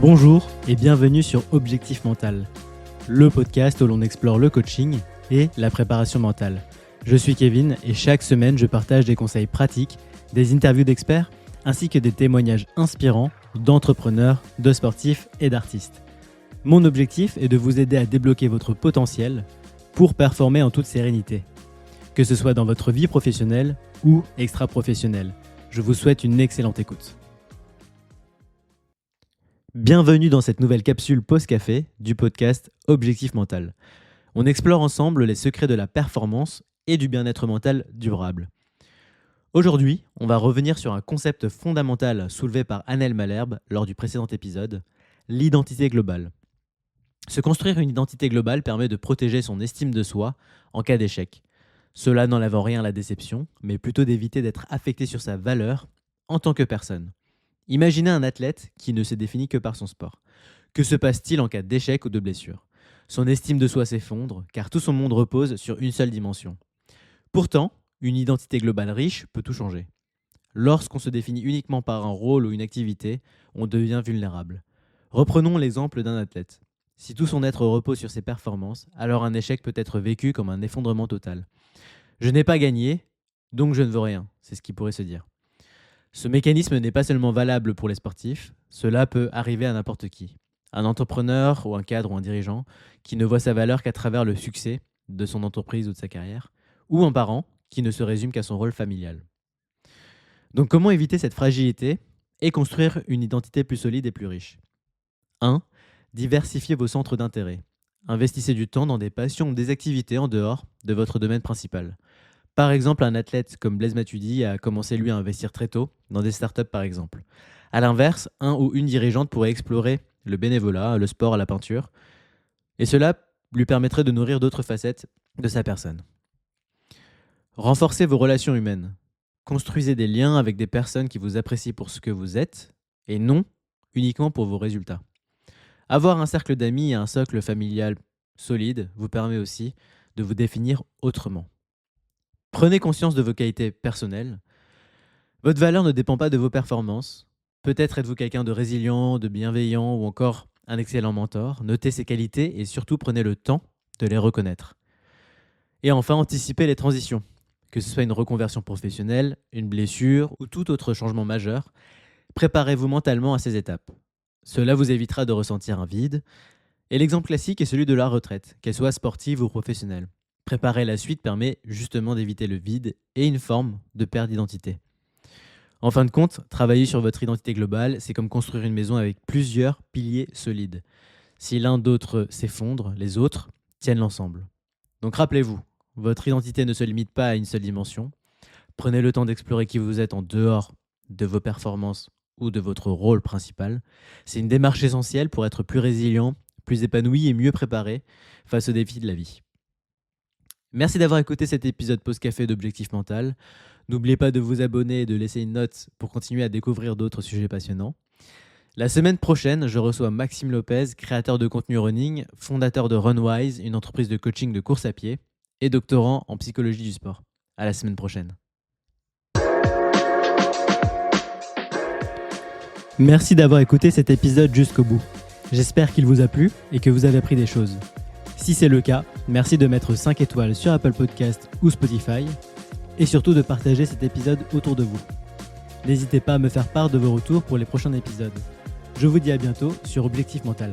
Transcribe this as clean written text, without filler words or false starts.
Bonjour et bienvenue sur Objectif Mental, le podcast où l'on explore le coaching et la préparation mentale. Je suis Kevin et chaque semaine je partage des conseils pratiques, des interviews d'experts ainsi que des témoignages inspirants d'entrepreneurs, de sportifs et d'artistes. Mon objectif est de vous aider à débloquer votre potentiel pour performer en toute sérénité, que ce soit dans votre vie professionnelle ou extra-professionnelle. Je vous souhaite une excellente écoute. Bienvenue dans cette nouvelle capsule Pause-Café du podcast Objectif Mental. On explore ensemble les secrets de la performance et du bien-être mental durable. Aujourd'hui, on va revenir sur un concept fondamental soulevé par Annelle Malherbe lors du précédent épisode, l'identité globale. Se construire une identité globale permet de protéger son estime de soi en cas d'échec. Cela n'enlève en rien la déception, mais plutôt d'éviter d'être affecté sur sa valeur en tant que personne. Imaginez un athlète qui ne se définit que par son sport. Que se passe-t-il en cas d'échec ou de blessure ? Son estime de soi s'effondre, car tout son monde repose sur une seule dimension. Pourtant, une identité globale riche peut tout changer. Lorsqu'on se définit uniquement par un rôle ou une activité, on devient vulnérable. Reprenons l'exemple d'un athlète. Si tout son être repose sur ses performances, alors un échec peut être vécu comme un effondrement total. Je n'ai pas gagné, donc je ne veux rien, c'est ce qui pourrait se dire. Ce mécanisme n'est pas seulement valable pour les sportifs, cela peut arriver à n'importe qui. Un entrepreneur ou un cadre ou un dirigeant qui ne voit sa valeur qu'à travers le succès de son entreprise ou de sa carrière, ou un parent qui ne se résume qu'à son rôle familial. Donc comment éviter cette fragilité et construire une identité plus solide et plus riche ? 1. Diversifiez vos centres d'intérêt. Investissez du temps dans des passions ou des activités en dehors de votre domaine principal. Par exemple, un athlète comme Blaise Matuidi a commencé lui à investir très tôt dans des startups par exemple. A l'inverse, un ou une dirigeante pourrait explorer le bénévolat, le sport, la peinture, et cela lui permettrait de nourrir d'autres facettes de sa personne. Renforcez vos relations humaines. Construisez des liens avec des personnes qui vous apprécient pour ce que vous êtes et non uniquement pour vos résultats. Avoir un cercle d'amis et un socle familial solide vous permet aussi de vous définir autrement. Prenez conscience de vos qualités personnelles. Votre valeur ne dépend pas de vos performances. Peut-être êtes-vous quelqu'un de résilient, de bienveillant ou encore un excellent mentor. Notez ces qualités et surtout prenez le temps de les reconnaître. Et enfin, anticipez les transitions. Que ce soit une reconversion professionnelle, une blessure ou tout autre changement majeur, préparez-vous mentalement à ces étapes. Cela vous évitera de ressentir un vide. Et l'exemple classique est celui de la retraite, qu'elle soit sportive ou professionnelle. Préparer la suite permet justement d'éviter le vide et une forme de perte d'identité. En fin de compte, travailler sur votre identité globale, c'est comme construire une maison avec plusieurs piliers solides. Si l'un d'entre s'effondre, les autres tiennent l'ensemble. Donc rappelez-vous, votre identité ne se limite pas à une seule dimension. Prenez le temps d'explorer qui vous êtes en dehors de vos performances ou de votre rôle principal. C'est une démarche essentielle pour être plus résilient, plus épanoui et mieux préparé face aux défis de la vie. Merci d'avoir écouté cet épisode Pause-Café d'Objectif Mental. N'oubliez pas de vous abonner et de laisser une note pour continuer à découvrir d'autres sujets passionnants. La semaine prochaine, je reçois Maxime Lopez, créateur de contenu running, fondateur de Runwise, une entreprise de coaching de course à pied, et doctorant en psychologie du sport. À la semaine prochaine. Merci d'avoir écouté cet épisode jusqu'au bout. J'espère qu'il vous a plu et que vous avez appris des choses. Si c'est le cas, merci de mettre 5 étoiles sur Apple Podcast ou Spotify et surtout de partager cet épisode autour de vous. N'hésitez pas à me faire part de vos retours pour les prochains épisodes. Je vous dis à bientôt sur Objectif Mental.